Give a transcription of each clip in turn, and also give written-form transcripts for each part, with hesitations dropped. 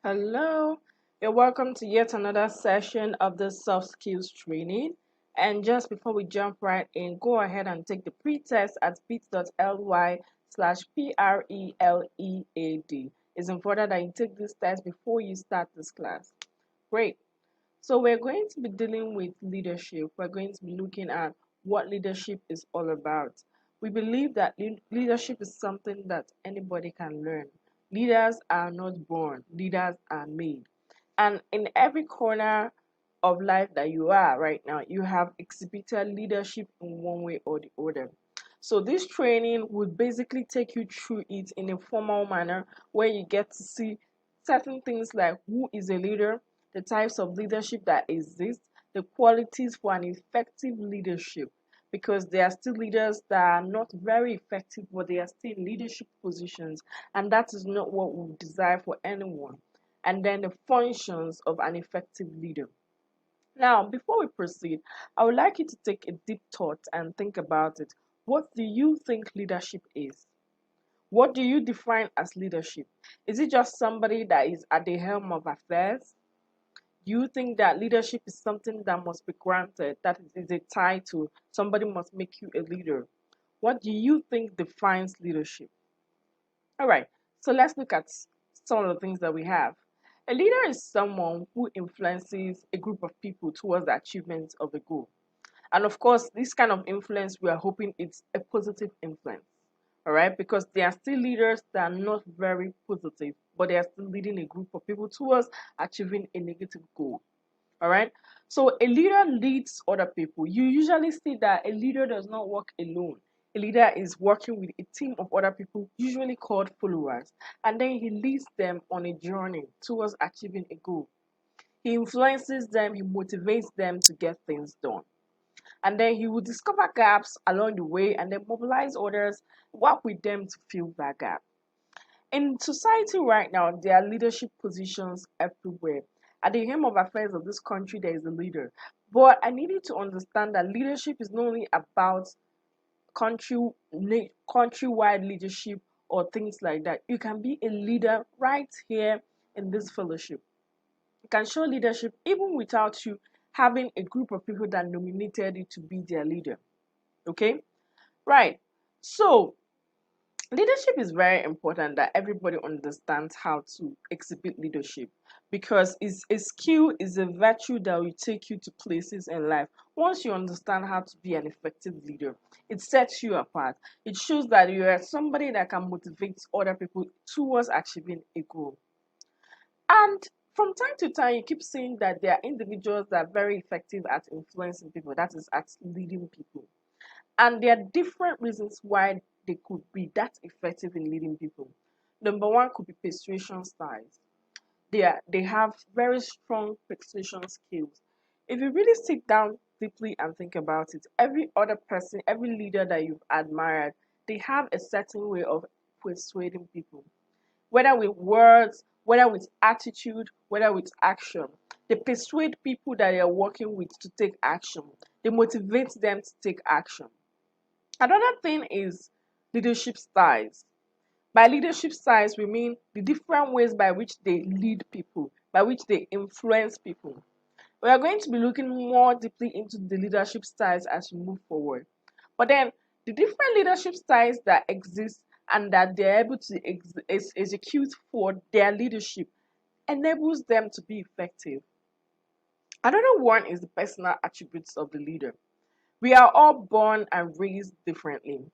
Hello, you're welcome to yet another session of the soft skills training. And just before we jump right in, go ahead and take the pre-test at bit.ly/prelead. It's important that you take this test before you start this class. Great. So we're going to be dealing with leadership. We're going to be looking at what leadership is all about. We believe that leadership is something that anybody can learn. Leaders are not born, leaders are made. And in every corner of life that you are right now, you have exhibited leadership in one way or the other. So this training would basically take you through it in a formal manner where you get to see certain things like who is a leader, the types of leadership that exist, the qualities for an effective leadership, because there are still leaders that are not very effective, but they are still in leadership positions, and that is not what we desire for anyone. And then the functions of an effective leader. Now, before we proceed, I would like you to take a deep thought and think about it. What do you think leadership is? What do you define as leadership? Is it just somebody that is at the helm of affairs? Do you think that leadership is something that must be granted, that it is a title, somebody must make you a leader? What do you think defines leadership? All right, so let's look at some of the things that we have. A leader is someone who influences a group of people towards the achievement of a goal. And of course, this kind of influence, we are hoping it's a positive influence. All right, because there are still leaders that are not very positive, but they are still leading a group of people towards achieving a negative goal. All right, so a leader leads other people. You usually see that a leader does not work alone. A leader is working with a team of other people, usually called followers, and then he leads them on a journey towards achieving a goal. He influences them, he motivates them to get things done. And then he will discover gaps along the way and then mobilize others, work with them to fill that gap. In society right now, there are leadership positions everywhere. At the helm of affairs of this country, there is a leader. But I need you to understand that leadership is not only about country countrywide leadership or things like that. You can be a leader right here in this fellowship. You can show leadership even without you having a group of people that nominated you to be their leader. Okay? Right. So leadership is very important that everybody understands how to exhibit leadership, because it's a skill, is a virtue that will take you to places in life. Once you understand how to be an effective leader, it sets you apart. It shows that you are somebody that can motivate other people towards achieving a goal. And from time to time, you keep seeing that there are individuals that are very effective at influencing people, that is, at leading people. And there are different reasons why they could be that effective in leading people. Number one could be persuasion styles. They have very strong persuasion skills. If you really sit down deeply and think about it, every other person, every leader that you've admired, they have a certain way of persuading people, whether with words, whether with attitude, whether with action. They persuade people that they are working with to take action. They motivate them to take action. Another thing is leadership styles. By leadership styles, we mean the different ways by which they lead people, by which they influence people. We are going to be looking more deeply into the leadership styles as we move forward. But then, the different leadership styles that exist and that they're able to execute for their leadership enables them to be effective. Another one is the personal attributes of the leader. We are all born and raised differently.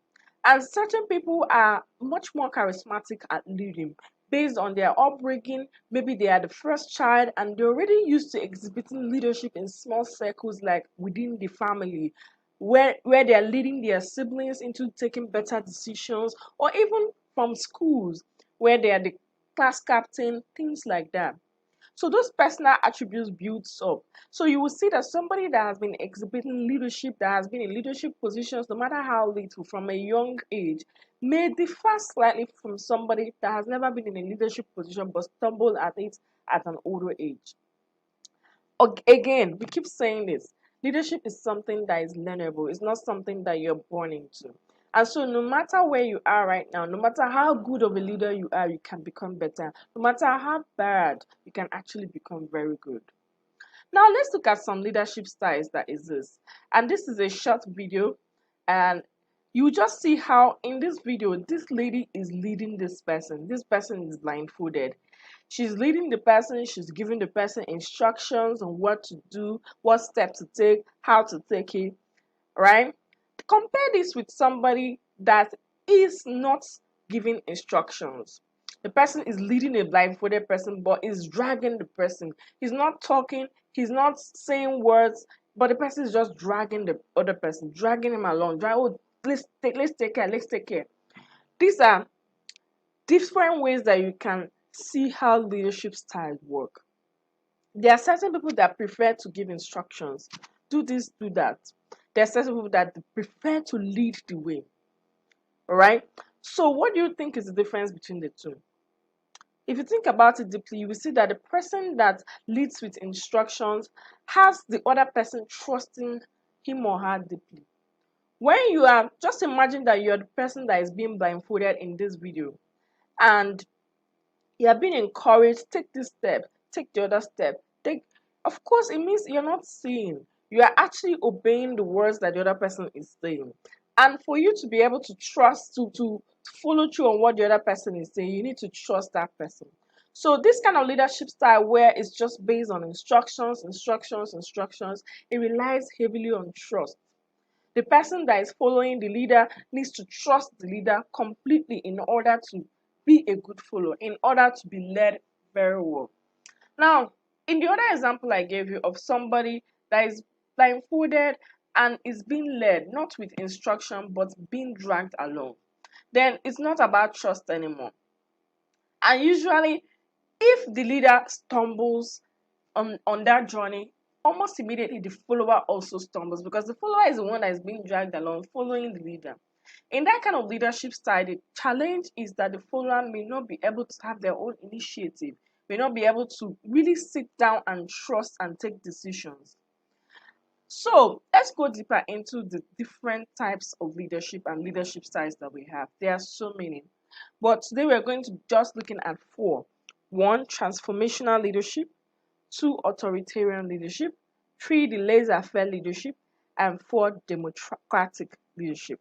And certain people are much more charismatic at leading based on their upbringing. Maybe they are the first child and they're already used to exhibiting leadership in small circles, like within the family, where they are leading their siblings into taking better decisions, or even from schools where they are the class captain, things like that. So those personal attributes builds up. So you will see that somebody that has been exhibiting leadership, that has been in leadership positions, no matter how little, from a young age, may differ slightly from somebody that has never been in a leadership position but stumbled at it at an older age. Again, we keep saying this. Leadership is something that is learnable. It's not something that you're born into. And so no matter where you are right now, no matter how good of a leader you are, you can become better. No matter how bad, you can actually become very good. Now let's look at some leadership styles that exist. And this is a short video, and you just see how in this video this lady is leading this person. This person is blindfolded. She's leading the person, she's giving the person instructions on what to do, what step to take, how to take it, right? Compare this with somebody that is not giving instructions. The person is leading a blindfolded person, but is dragging the person. He's not talking, he's not saying words, but the person is just dragging the other person, dragging him along. Oh, let's take care, let's take care. These are different ways that you can see how leadership styles work. There are certain people that prefer to give instructions. Do this, do that. There are certain people that prefer to lead the way. All right. So what do you think is the difference between the two? If you think about it deeply, you will see that the person that leads with instructions has the other person trusting him or her deeply. When you are, just imagine that you're the person that is being blindfolded in this video, and you are being encouraged, take this step, take the other step, take, of course it means you're not seeing, you are actually obeying the words that the other person is saying. And for you to be able to trust, to follow through on what the other person is saying, you need to trust that person. So this kind of leadership style, where it's just based on instructions, it relies heavily on trust. The person that is following the leader needs to trust the leader completely in order to be a good follower, in order to be led very well. Now, in the other example I gave you of somebody that is blindfolded and is being led, not with instruction, but being dragged along, then it's not about trust anymore. And usually, if the leader stumbles on that journey, almost immediately the follower also stumbles, because the follower is the one that is being dragged along, following the leader. In that kind of leadership style, the challenge is that the follower may not be able to have their own initiative, may not be able to really sit down and trust and take decisions. So let's go deeper into the different types of leadership and leadership styles that we have. There are so many, but today we're going to just looking at four. One, transformational leadership. Two, authoritarian leadership. Three, the laissez-faire leadership. And four, democratic leadership.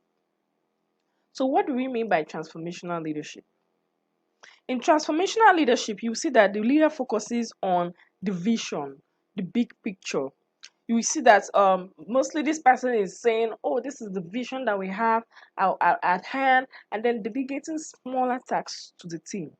So what do we mean by transformational leadership? In transformational leadership, you see that the leader focuses on the vision, the big picture. You will see that mostly this person is saying, oh, this is the vision that we have at hand, and then delegating smaller tasks to the team.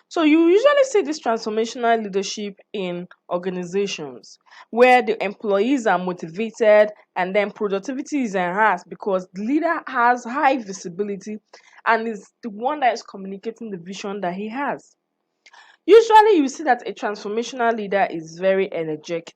So you usually see this transformational leadership in organizations where the employees are motivated and then productivity is enhanced because the leader has high visibility and is the one that is communicating the vision that he has. Usually you see that a transformational leader is very energetic.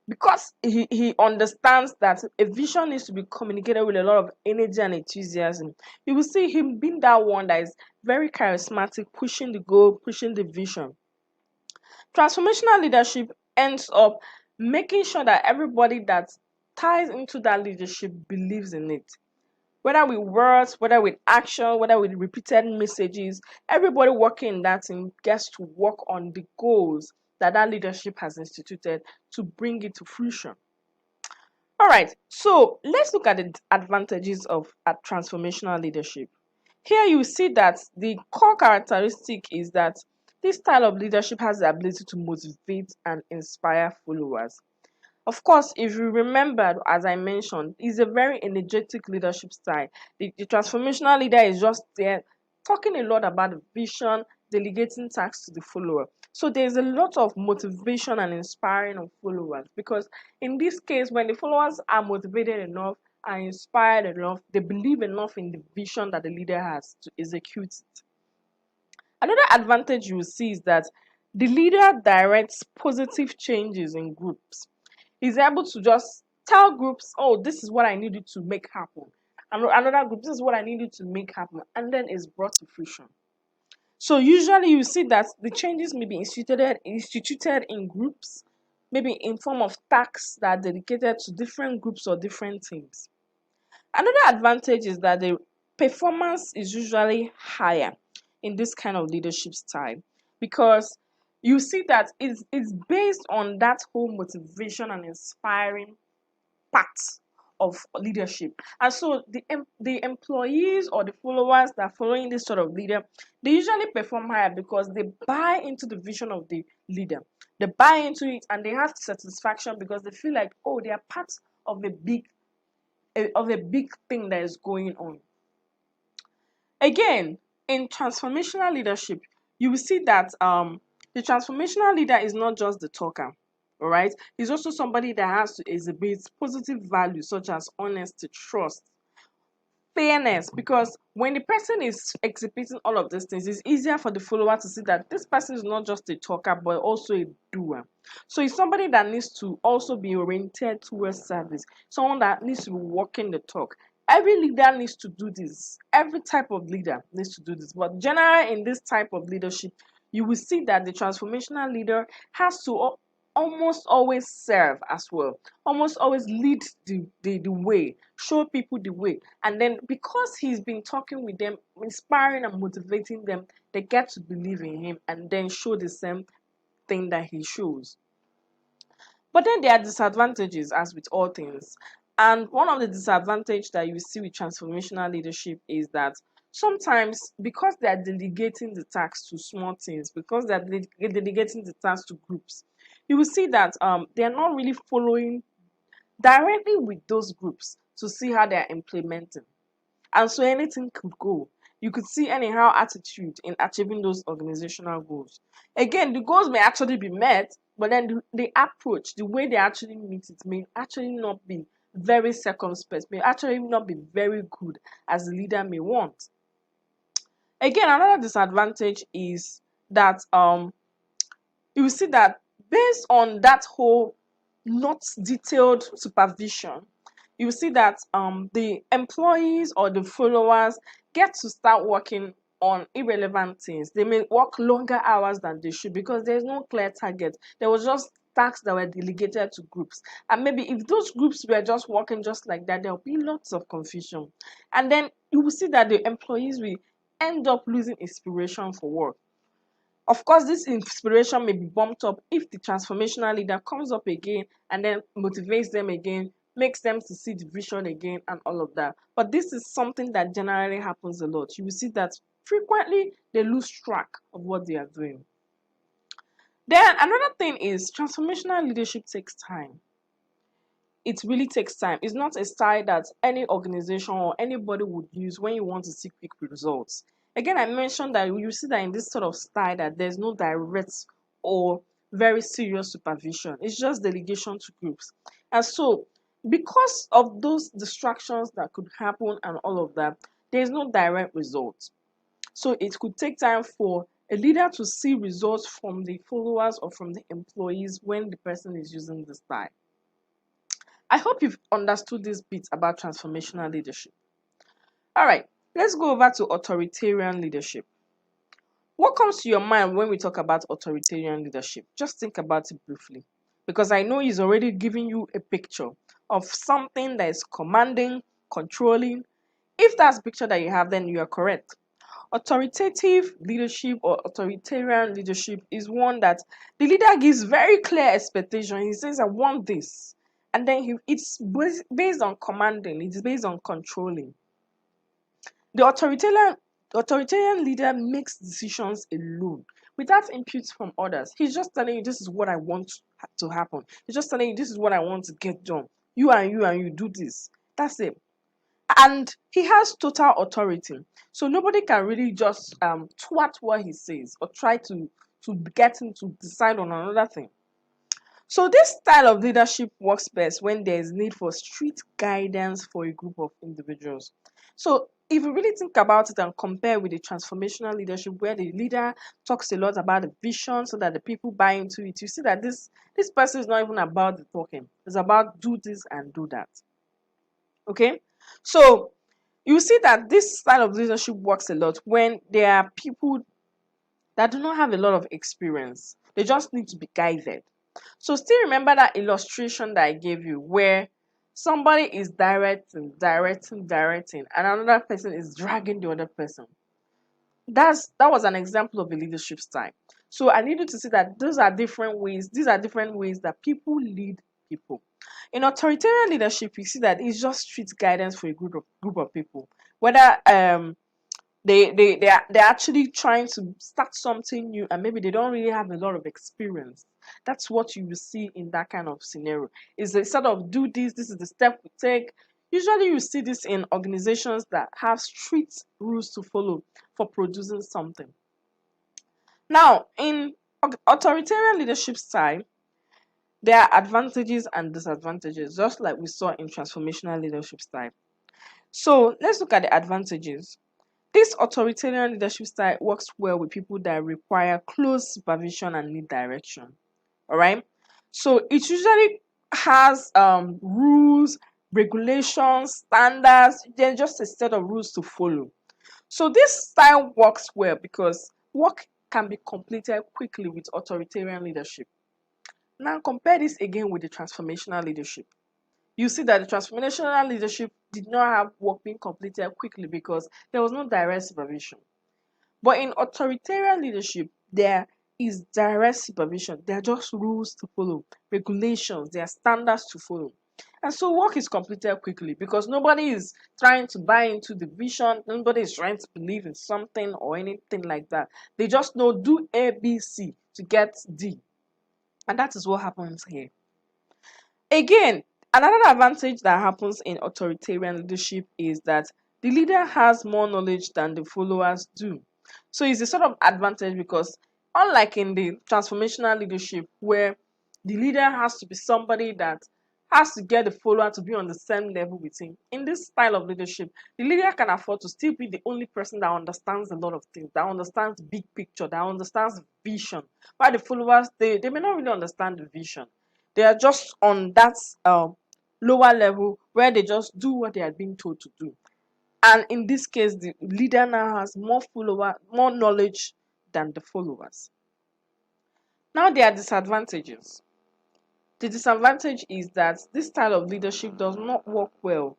Because he understands that a vision needs to be communicated with a lot of energy and enthusiasm. You will see him being that one that is very charismatic, pushing the goal, pushing the vision. Transformational leadership ends up making sure that everybody that ties into that leadership believes in it. Whether with words, whether with action, whether with repeated messages, everybody working in that team gets to work on the goals that that leadership has instituted to bring it to fruition. All right, so let's look at the advantages of transformational leadership. Here you see that the core characteristic is that this style of leadership has the ability to motivate and inspire followers. Of course, if you remember, as I mentioned, it's a very energetic leadership style. The transformational leader is just there talking a lot about the vision, delegating tasks to the follower. So there's a lot of motivation and inspiring of followers, because in this case, when the followers are motivated enough and inspired enough, they believe enough in the vision that the leader has to execute it. Another advantage you will see is that the leader directs positive changes in groups. He's able to just tell groups, oh, this is what I need you to make happen. And another group, this is what I need you to make happen. And then it's brought to fruition. So usually you see that the changes may be instituted in groups, maybe in form of tasks that are dedicated to different groups or different teams. Another advantage is that the performance is usually higher in this kind of leadership style, because you see that it's based on that whole motivation and inspiring part of leadership. And so the employees or the followers that are following this sort of leader, they usually perform higher because they buy into the vision of the leader. They buy into it and they have satisfaction because they feel like, oh, they are part of a big thing that is going on. Again, in transformational leadership, you will see that the transformational leader is not just the talker, all right? He's also somebody that has to exhibit positive values such as honesty, trust, fairness, because when the person is exhibiting all of these things, it's easier for the follower to see that this person is not just a talker but also a doer. So it's somebody that needs to also be oriented towards service, someone that needs to be walking the talk. Every leader needs to do this. Every type of leader needs to do this. But generally, in this type of leadership, you will see that the transformational leader has to almost always serve as well, almost always lead the way, show people the way. And then because he's been talking with them, inspiring and motivating them, they get to believe in him and then show the same thing that he shows. But then there are disadvantages, as with all things. And one of the disadvantages that you see with transformational leadership is that sometimes, because they are delegating the tasks to small teams, because they are delegating the tasks to groups, you will see that they are not really following directly with those groups to see how they are implementing. And so anything could go. You could see anyhow attitude in achieving those organizational goals. Again, the goals may actually be met, but then the approach, the way they actually meet it, may actually not be very circumspect, may actually not be very good as the leader may want. Again, another disadvantage is that you will see that based on that whole not detailed supervision, you see that the employees or the followers get to start working on irrelevant things. They may work longer hours than they should because there's no clear target. There was just tasks that were delegated to groups. And maybe if those groups were just working just like that, there'll be lots of confusion. And then you will see that the employees will end up losing inspiration for work. Of course, this inspiration may be bumped up if the transformational leader comes up again and then motivates them again, makes them to see the vision again, and all of that. But this is something that generally happens a lot. You will see that frequently they lose track of what they are doing. Then another thing is transformational leadership takes time. It really takes time. It's not a style that any organization or anybody would use when you want to see quick results. Again, I mentioned that you see that in this sort of style that there's no direct or very serious supervision. It's just delegation to groups. And so, because of those distractions that could happen and all of that, there's no direct results. So it could take time for a leader to see results from the followers or from the employees when the person is using the style. I hope you've understood this bit about transformational leadership. All right, let's go over to authoritarian leadership. What comes to your mind when we talk about authoritarian leadership? Just think about it briefly, because I know he's already giving you a picture of something that is commanding, controlling. If that's the picture that you have, then you are correct. Authoritative leadership or authoritarian leadership is one that the leader gives very clear expectation. He says, I want this. And then it's based on commanding, it's based on controlling. The authoritarian leader makes decisions alone without input from others. He's just telling you, this is what I want to happen. He's just telling you, this is what I want to get done. You and you do this. That's it. And he has total authority. So nobody can really just thwart what he says or try to get him to decide on another thing. So this style of leadership works best when there is need for strict guidance for a group of individuals. So if you really think about it and compare with the transformational leadership where the leader talks a lot about the vision so that the people buy into it, you see that this person is not even about the talking. It's about do this and do that. Okay? So you see that this style of leadership works a lot when there are people that do not have a lot of experience. They just need to be guided. So still remember that illustration that I gave you where Somebody is directing, and another person is dragging the other person. That was an example of a leadership style. So I need you to see that those are different ways. These are different ways that people lead people. In authoritarian leadership, you see that it's just strict guidance for a group of people. Whether they're actually trying to start something new, and maybe they don't really have a lot of experience. That's what you will see in that kind of scenario. Is a sort of do this is the step we take. Usually you see this in organizations that have strict rules to follow for producing something. Now, in authoritarian leadership style, there are advantages and disadvantages, just like we saw in transformational leadership style. So let's look at the advantages. This authoritarian leadership style works well with people that require close supervision and need direction. All right. So it usually has rules, regulations, standards, then just a set of rules to follow. So this style works well because work can be completed quickly with authoritarian leadership. Now compare this again with the transformational leadership. You see that the transformational leadership did not have work being completed quickly because there was no direct supervision. But in authoritarian leadership, there is direct supervision. There are just rules to follow, regulations, there are standards to follow. And so work is completed quickly because nobody is trying to buy into the vision, nobody is trying to believe in something or anything like that. They just know do A, B, C to get D. And that is what happens here. Again, another advantage that happens in authoritarian leadership is that the leader has more knowledge than the followers do. So it's a sort of advantage because, unlike in the transformational leadership, where the leader has to be somebody that has to get the follower to be on the same level with him, in this style of leadership, the leader can afford to still be the only person that understands a lot of things, that understands big picture, that understands vision. While the followers, they may not really understand the vision. They are just on that lower level where they just do what they are being told to do. And in this case, the leader now has more knowledge than the followers. Now there are disadvantages. The disadvantage is that this style of leadership does not work well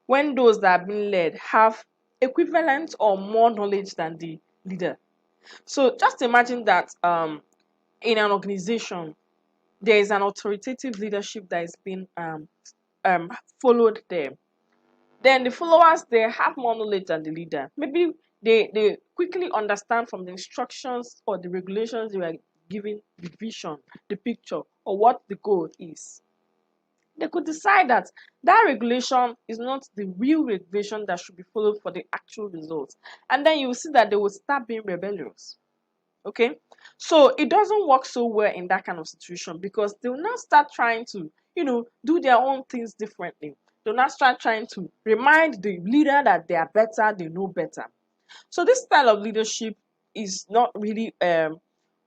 when those that are being led have equivalent or more knowledge than the leader. So just imagine that in an organization, there is an authoritative leadership that is being followed there. Then the followers, they have more knowledge than the leader. Maybe they quickly understand from the instructions or the regulations they were given, the vision, the picture, or what the goal is. They could decide that that regulation is not the real regulation that should be followed for the actual results. And then you will see that they will start being rebellious. Okay, so it doesn't work so well in that kind of situation because they will now start trying to do their own things differently. They'll now start trying to remind the leader that they are better, they know better. So this style of leadership is not really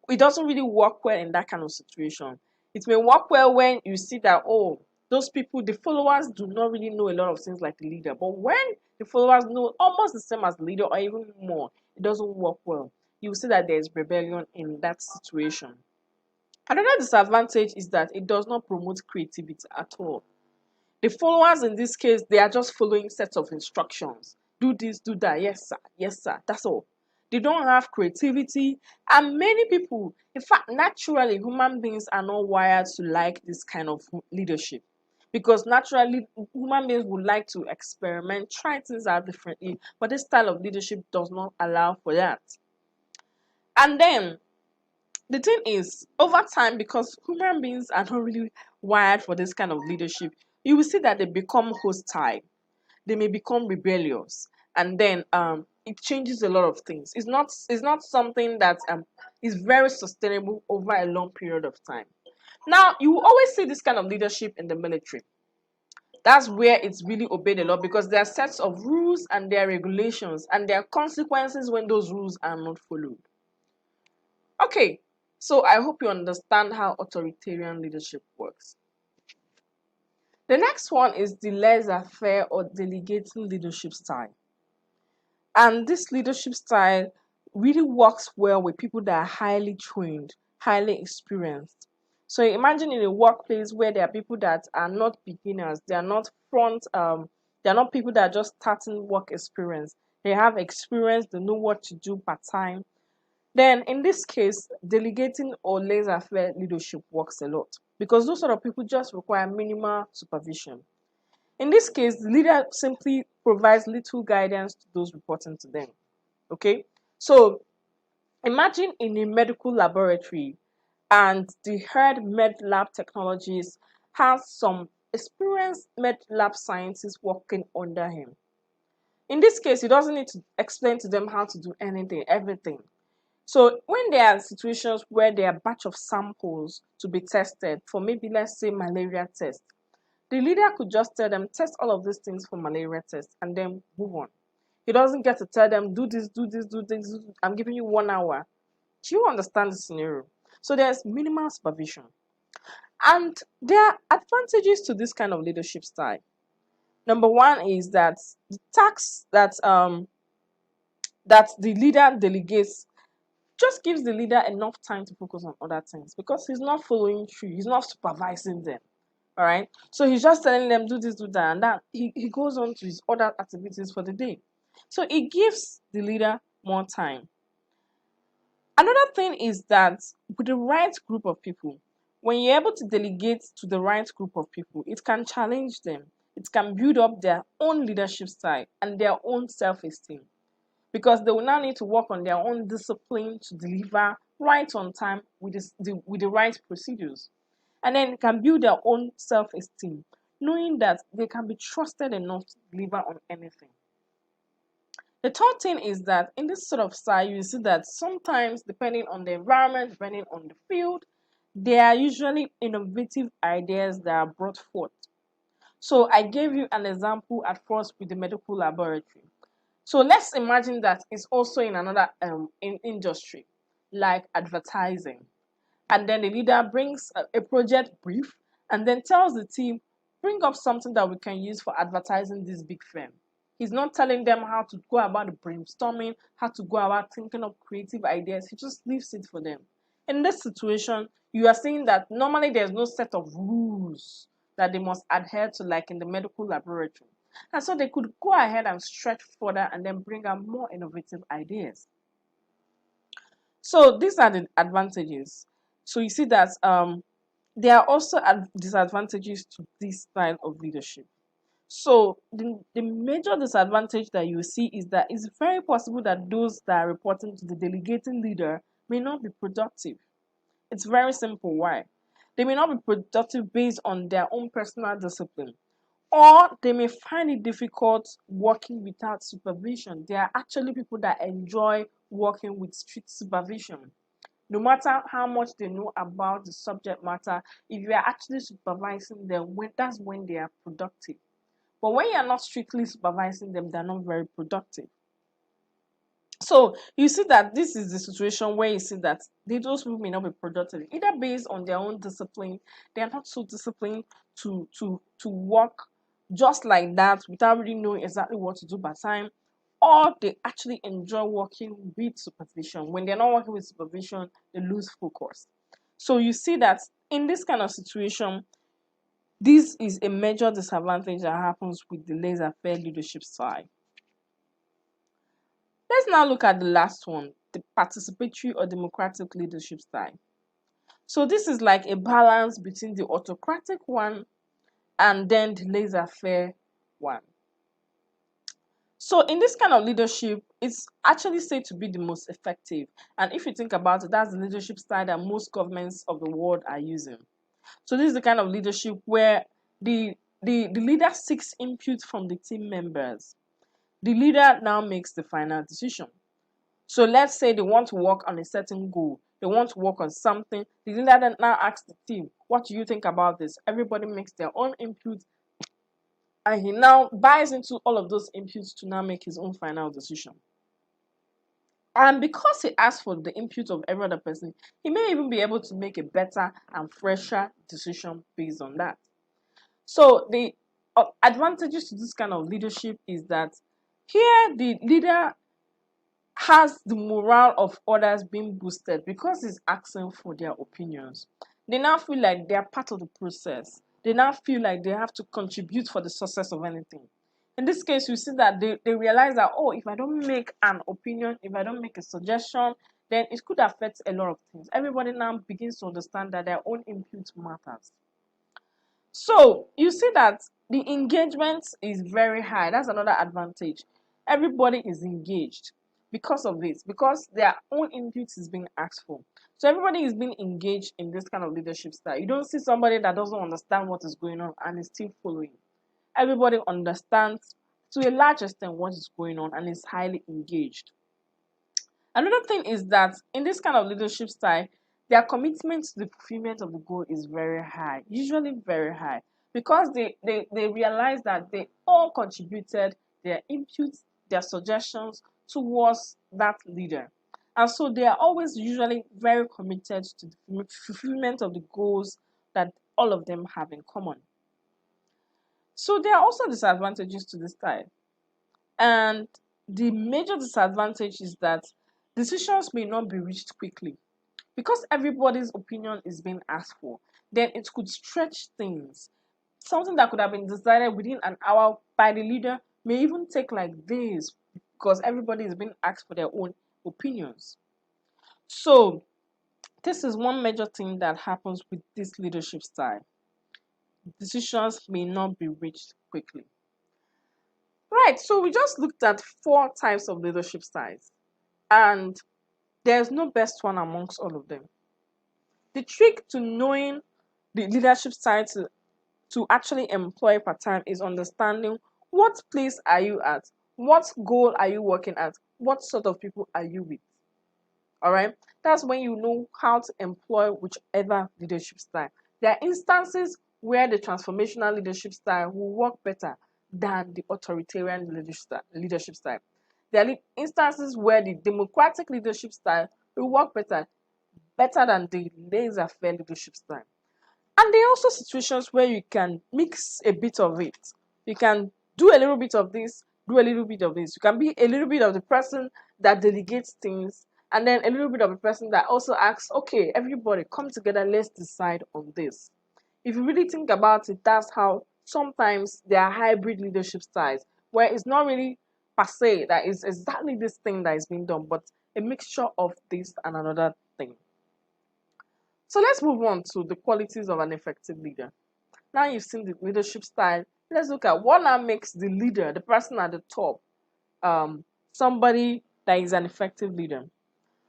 it doesn't really work well in that kind of situation. It may work well when you see that, oh, those people, the followers do not really know a lot of things like the leader. But when the followers know almost the same as the leader or even more, it doesn't work well. You will see that there is rebellion in that situation. Another disadvantage is that it does not promote creativity at all. The followers in this case, they are just following sets of instructions. Do this, do that. Yes, sir. That's all. They don't have creativity. And many people, in fact, naturally, human beings are not wired to like this kind of leadership. Because naturally, human beings would like to experiment, try things out differently. But this style of leadership does not allow for that. And then the thing is, over time, because human beings are not really wired for this kind of leadership, you will see that they become hostile, they may become rebellious, and then it changes a lot of things. It's not something that is very sustainable over a long period of time. Now, you will always see this kind of leadership in the military. That's where it's really obeyed a lot because there are sets of rules and there are regulations and there are consequences when those rules are not followed. Okay, so I hope you understand how authoritarian leadership works. The next one is the laissez-faire or delegating leadership style. And this leadership style really works well with people that are highly trained, highly experienced. So imagine in a workplace where there are people that are not beginners, they are not they are not people that are just starting work experience. They have experience, they know what to do part time. Then in this case, delegating or laissez-faire leadership works a lot because those sort of people just require minimal supervision. In this case, the leader simply provides little guidance to those reporting to them. Okay, so imagine in a medical laboratory and the head med lab technologist has some experienced med lab scientists working under him. In this case, he doesn't need to explain to them how to do anything, everything. So when there are situations where there are a batch of samples to be tested for maybe let's say malaria test, the leader could just tell them test all of these things for malaria test and then move on. He doesn't get to tell them do this, do this, do this. I'm giving you 1 hour. Do you understand the scenario? So there's minimal supervision. And there are advantages to this kind of leadership style. Number one is that the tasks that the leader delegates just gives the leader enough time to focus on other things because he's not following through, he's not supervising them. All right. So he's just telling them do this, do that, and that he goes on to his other activities for the day. So it gives the leader more time. Another thing is that with the right group of people, when you're able to delegate to the right group of people, it can challenge them. It can build up their own leadership style and their own self-esteem because they will now need to work on their own discipline to deliver right on time with with the right procedures. And then it can build their own self-esteem, knowing that they can be trusted enough to deliver on anything. The third thing is that in this sort of style, you see that sometimes, depending on the environment, depending on the field, there are usually innovative ideas that are brought forth. So I gave you an example at first with the medical laboratory. So let's imagine that it's also in another industry, like advertising. And then the leader brings a project brief and then tells the team, bring up something that we can use for advertising this big firm. He's not telling them how to go about the brainstorming, how to go about thinking of creative ideas. He just leaves it for them. In this situation, you are saying that normally there's no set of rules that they must adhere to, like in the medical laboratory. And so they could go ahead and stretch further and then bring out more innovative ideas. So these are the advantages. So you see that there are also disadvantages to this style of leadership. So the major disadvantage that you see is that it's very possible that those that are reporting to the delegating leader may not be productive. It's very simple. Why? They may not be productive based on their own personal discipline, or they may find it difficult working without supervision. There are actually people that enjoy working with strict supervision. No matter how much they know about the subject matter, if you are actually supervising them, that's when they are productive. But when you are not strictly supervising them, they're not very productive. So you see that this is the situation where you see that those people may not be productive, either based on their own discipline. They are not so disciplined to work just like that without really knowing exactly what to do by time, or they actually enjoy working with supervision. When they're not working with supervision, they lose focus. So you see that in this kind of situation, this is a major disadvantage that happens with the laissez-faire leadership style. Let's now look at the last one, the participatory or democratic leadership style. So this is like a balance between the autocratic one and then the laissez-faire one. So in this kind of leadership, it's actually said to be the most effective. And if you think about it, that's the leadership style that most governments of the world are using. So this is the kind of leadership where the leader seeks input from the team members. The leader now makes the final decision. So let's say they want to work on a certain goal. They want to work on something. The leader then now asks the team, what do you think about this? Everybody makes their own input, and he now buys into all of those inputs to now make his own final decision. And because he asked for the input of every other person, he may even be able to make a better and fresher decision based on that. So the advantages to this kind of leadership is that here the leader has the morale of others being boosted because he's asking for their opinions. They now feel like they are part of the process. They now feel like they have to contribute for the success of anything. In this case, you see that they realize that, oh, if I don't make an opinion, if I don't make a suggestion, then it could affect a lot of things. Everybody now begins to understand that their own input matters. So you see that the engagement is very high. That's another advantage. Everybody is engaged because of this, because their own input is being asked for. So everybody is being engaged in this kind of leadership style. You don't see somebody that doesn't understand what is going on and is still following. Everybody understands to a large extent what is going on and is highly engaged. Another thing is that in this kind of leadership style, their commitment to the fulfillment of the goal is very high, usually very high, because they realize that they all contributed their inputs, their suggestions towards that leader. And so they are always usually very committed to the fulfillment of the goals that all of them have in common. So there are also disadvantages to this style. And the major disadvantage is that decisions may not be reached quickly. Because everybody's opinion is being asked for, then it could stretch things. Something that could have been decided within an hour by the leader may even take like days because everybody is being asked for their own opinions. So, this is one major thing that happens with this leadership style. Decisions may not be reached quickly. Right, so we just looked at 4 types of leadership styles, and there's no best one amongst all of them. The trick to knowing the leadership style to actually employ part-time is understanding what place are you at, what goal are you working at, what sort of people are you with. All right, that's when you know how to employ whichever leadership style. There are instances where the transformational leadership style will work better than the authoritarian leadership style. There are instances where the democratic leadership style will work better than the laissez-faire leadership style. And there are also situations where you can mix a bit of it. You can do a little bit of this, do a little bit of this. You can be a little bit of the person that delegates things, and then a little bit of a person that also asks, okay, everybody come together, let's decide on this. If you really think about it, that's how sometimes there are hybrid leadership styles, where it's not really per se that is exactly this thing that is being done, but a mixture of this and another thing. So let's move on to the qualities of an effective leader. Now you've seen the leadership style. Let's look at what now makes the leader, the person at the top, somebody that is an effective leader.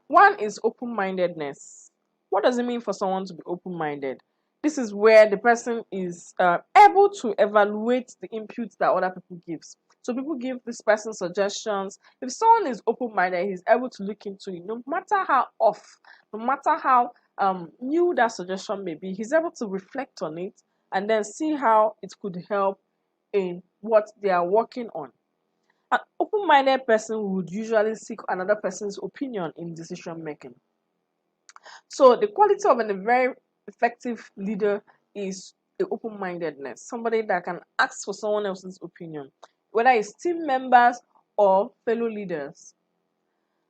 One is open-mindedness. What does it mean for someone to be open-minded? This is where the person is able to evaluate the inputs that other people gives. So people give this person suggestions. If someone is open-minded, he's able to look into it, no matter how off, no matter how new that suggestion may be, he's able to reflect on it and then see how it could help in what they are working on. An open-minded person would usually seek another person's opinion in decision making. So the quality of a very effective leader is the open-mindedness, somebody that can ask for someone else's opinion, whether it's team members or fellow leaders.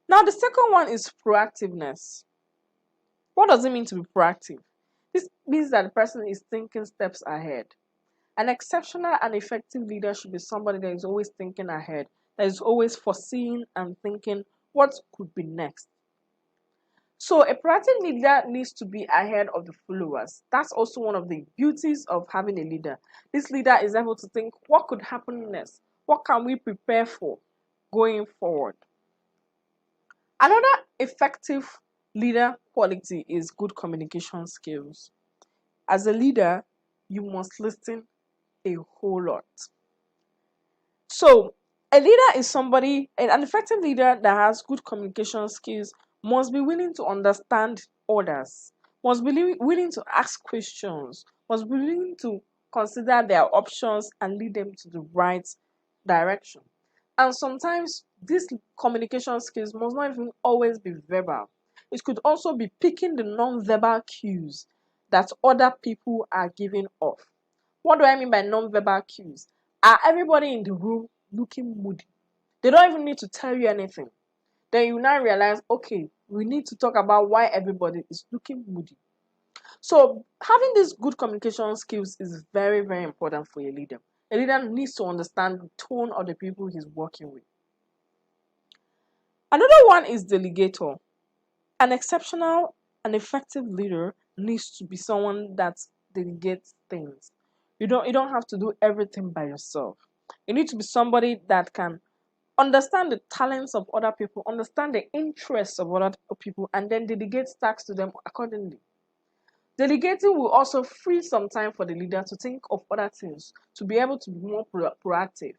Now the second one is proactiveness. What does it mean to be proactive? This means that the person is thinking steps ahead. An exceptional and effective leader should be somebody that is always thinking ahead, that is always foreseeing and thinking what could be next. So a proactive leader needs to be ahead of the followers. That's also one of the beauties of having a leader. This leader is able to think what could happen next? What can we prepare for going forward? Another effective leader quality is good communication skills. As a leader, you must listen a whole lot. So, a leader is somebody, an effective leader that has good communication skills must be willing to understand others, must be willing to ask questions, must be willing to consider their options and lead them to the right direction. And sometimes these communication skills must not even always be verbal. It could also be picking the non-verbal cues that other people are giving off. What do I mean by non-verbal cues? Are everybody in the room looking moody? They don't even need to tell you anything. Then you now realize, okay, we need to talk about why everybody is looking moody. So having these good communication skills is very, very important for a leader. A leader needs to understand the tone of the people he's working with. Another one is delegator. An exceptional and effective leader needs to be someone that delegates things. You don't have to do everything by yourself. You need to be somebody that can understand the talents of other people, understand the interests of other people, and then delegate tasks to them accordingly. Delegating will also free some time for the leader to think of other things, to be able to be more proactive.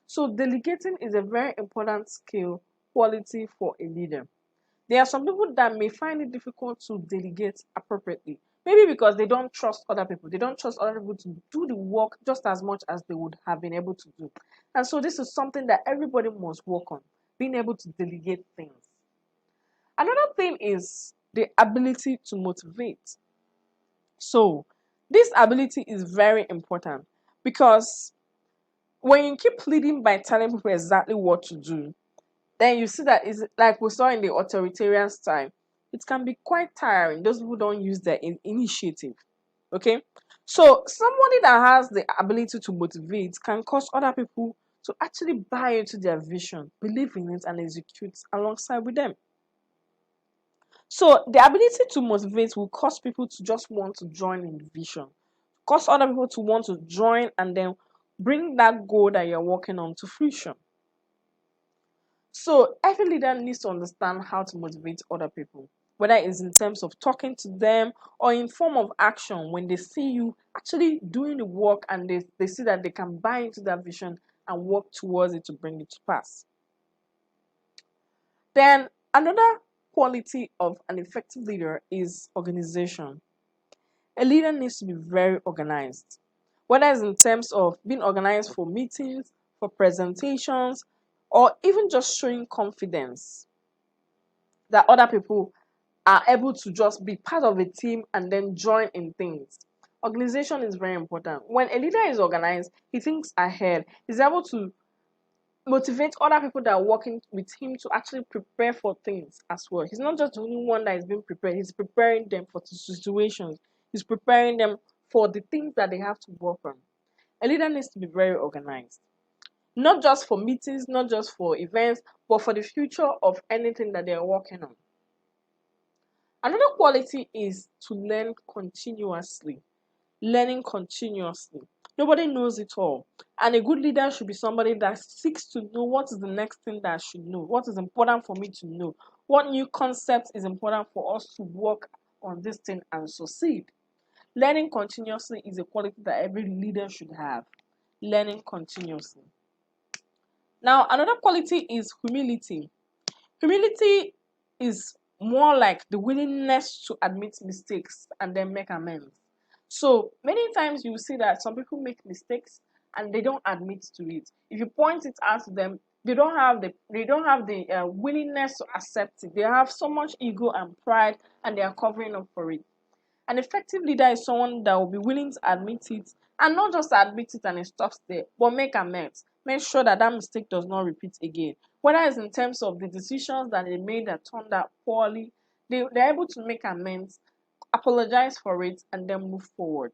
So delegating is a very important skill quality for a leader. There are some people that may find it difficult to delegate appropriately. Maybe because they don't trust other people. They don't trust other people to do the work just as much as they would have been able to do. And so this is something that everybody must work on, being able to delegate things. Another thing is the ability to motivate. So this ability is very important because when you keep leading by telling people exactly what to do, then you see that it's like we saw in the authoritarian style. It can be quite tiring. Those people don't use their initiative. Okay, so somebody that has the ability to motivate can cause other people to actually buy into their vision, believe in it, and execute alongside with them. So the ability to motivate will cause people to just want to join in the vision, cause other people to want to join and then bring that goal that you're working on to fruition. So every leader needs to understand how to motivate other people, whether it's in terms of talking to them or in form of action when they see you actually doing the work and they see that they can buy into that vision and work towards it to bring it to pass. Then another quality of an effective leader is organization. A leader needs to be very organized, whether it's in terms of being organized for meetings, for presentations, or even just showing confidence that other people are able to just be part of a team and then join in things. Organization is very important. When a leader is organized, he thinks ahead. He's able to motivate other people that are working with him to actually prepare for things as well. He's not just the only one that is being prepared, he's preparing them for the situations, he's preparing them for the things that they have to work on. A leader needs to be very organized, not just for meetings, not just for events, but for the future of anything that they're working on. Another quality is to learn continuously. Learning continuously. Nobody knows it all. And a good leader should be somebody that seeks to know what is the next thing that I should know, what is important for me to know, what new concepts is important for us to work on this thing and succeed. Learning continuously is a quality that every leader should have. Learning continuously. Now, another quality is humility. Humility is more like the willingness to admit mistakes and then make amends. So many times you will see that some people make mistakes and they don't admit to it. If you point it out to them, they don't have the willingness to accept it. They have so much ego and pride, and they are covering up for it. An effective leader is someone that will be willing to admit it, and not just admit it and it stops there, but make amends. Make sure that that mistake does not repeat again. Whether it's in terms of the decisions that they made that turned out poorly, they're able to make amends, apologize for it, and then move forward.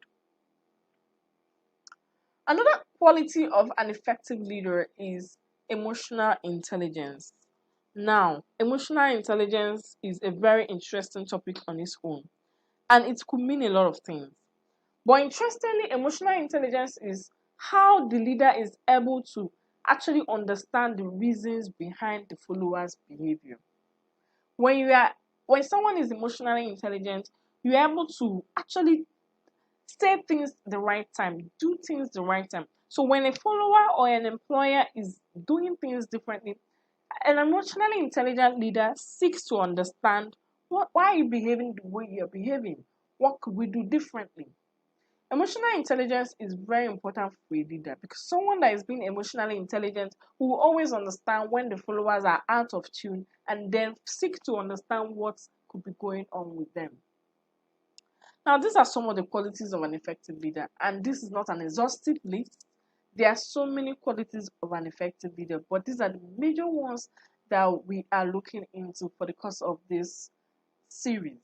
Another quality of an effective leader is emotional intelligence. Now, emotional intelligence is a very interesting topic on its own, and it could mean a lot of things. But interestingly, emotional intelligence is how the leader is able to actually understand the reasons behind the followers' behavior. When you are when someone is emotionally intelligent, you're able to actually say things the right time, do things the right time. So when a follower or an employer is doing things differently, an emotionally intelligent leader seeks to understand why are you behaving the way you're behaving? What could we do differently? Emotional intelligence is very important for a leader because someone that is being emotionally intelligent will always understand when the followers are out of tune and then seek to understand what could be going on with them. Now, these are some of the qualities of an effective leader, and this is not an exhaustive list. There are so many qualities of an effective leader, but these are the major ones that we are looking into for the course of this series.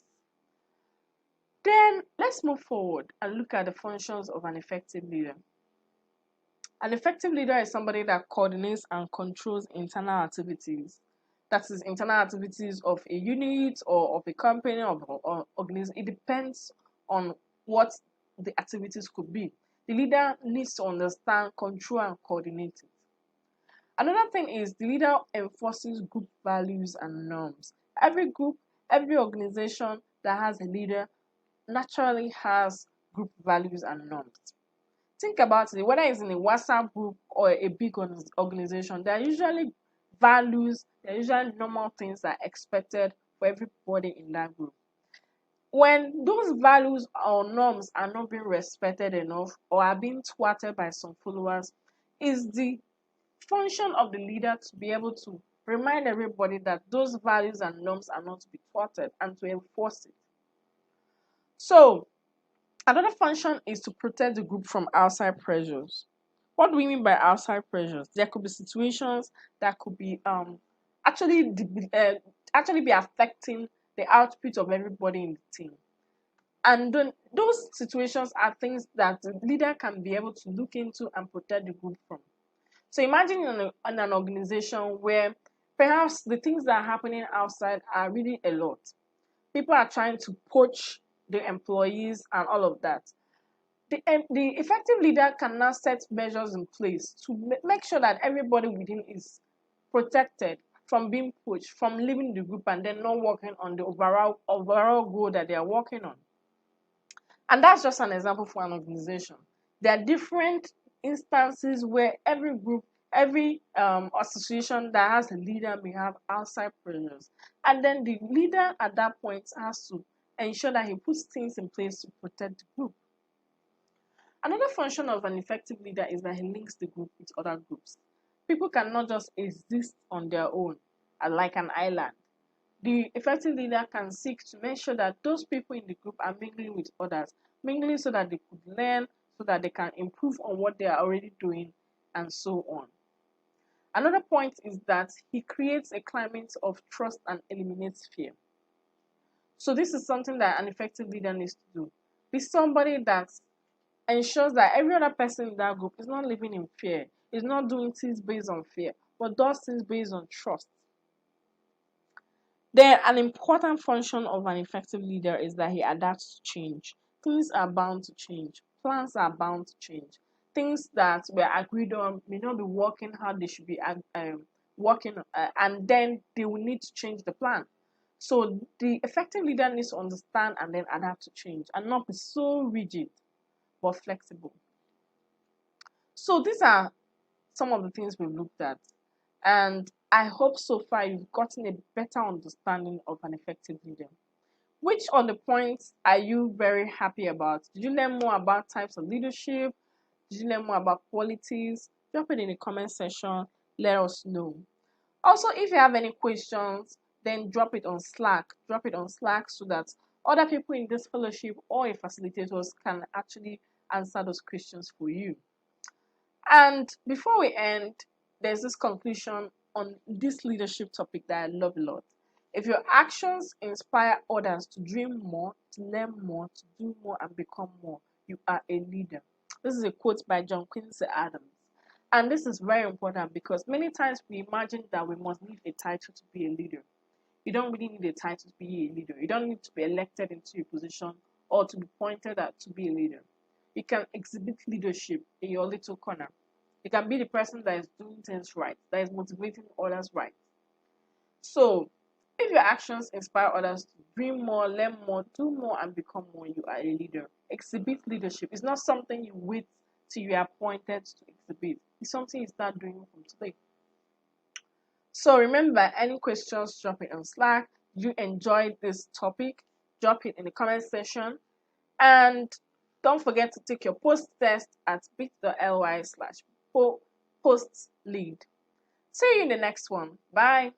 Then let's move forward and look at the functions of an effective leader. An effective leader is somebody that coordinates and controls internal activities. That is, internal activities of a unit or of a company or organization. It depends on what the activities could be. The leader needs to understand, control, and coordinate it. Another thing is the leader enforces group values and norms. Every group, every organization that has a leader naturally has group values and norms. Think about it, whether it's in a WhatsApp group or a big organization, there are usually values, there are usually normal things that are expected for everybody in that group. When those values or norms are not being respected enough or are being thwarted by some followers, is the function of the leader to be able to remind everybody that those values and norms are not to be thwarted and to enforce it. So, another function is to protect the group from outside pressures. What do we mean by outside pressures? There could be situations that could be actually actually be affecting the output of everybody in the team. And then those situations are things that the leader can be able to look into and protect the group from. So imagine in an organization where perhaps the things that are happening outside are really a lot. People are trying to poach the employees and all of that. The effective leader can now set measures in place to make sure that everybody within is protected from being poached, from leaving the group and then not working on the overall goal that they are working on. And that's just an example for an organization. There are different instances where every group, every association that has a leader may have outside pressures. And then the leader at that point has to ensure that he puts things in place to protect the group. Another function of an effective leader is that he links the group with other groups. People cannot just exist on their own like an island. The effective leader can seek to make sure that those people in the group are mingling with others, mingling so that they could learn, so that they can improve on what they are already doing, and so on. Another point is that he creates a climate of trust and eliminates fear. So this is something that an effective leader needs to do. Be somebody that ensures that every other person in that group is not living in fear, is not doing things based on fear, but does things based on trust. Then an important function of an effective leader is that he adapts to change. Things are bound to change. Plans are bound to change. Things that were agreed on may not be working how they should be working, and then they will need to change the plan. So the effective leader needs to understand and then adapt to change and not be so rigid but flexible. So these are some of the things we've looked at. And I hope so far you've gotten a better understanding of an effective leader. Which of the points are you very happy about? Did you learn more about types of leadership? Did you learn more about qualities? Drop it in the comment section. Let us know. Also, if you have any questions, then drop it on Slack. Drop it on Slack so that other people in this fellowship or your facilitators can actually answer those questions for you. And before we end, there's this conclusion on this leadership topic that I love a lot. If your actions inspire others to dream more, to learn more, to do more, and become more, you are a leader. This is a quote by John Quincy Adams. And this is very important because many times we imagine that we must need a title to be a leader. You don't really need a title to be a leader. You don't need to be elected into a position or to be pointed at to be a leader. You can exhibit leadership in your little corner. You can be the person that is doing things right, that is motivating others right. So, if your actions inspire others to dream more, learn more, do more, and become more, you are a leader. Exhibit leadership. It's not something you wait till you are appointed to exhibit. It's something you start doing from today. So remember, any questions, drop it on Slack. Did you enjoy this topic? Drop it in the comment section. And don't forget to take your post test at bit.ly/postlead. See you in the next one. Bye.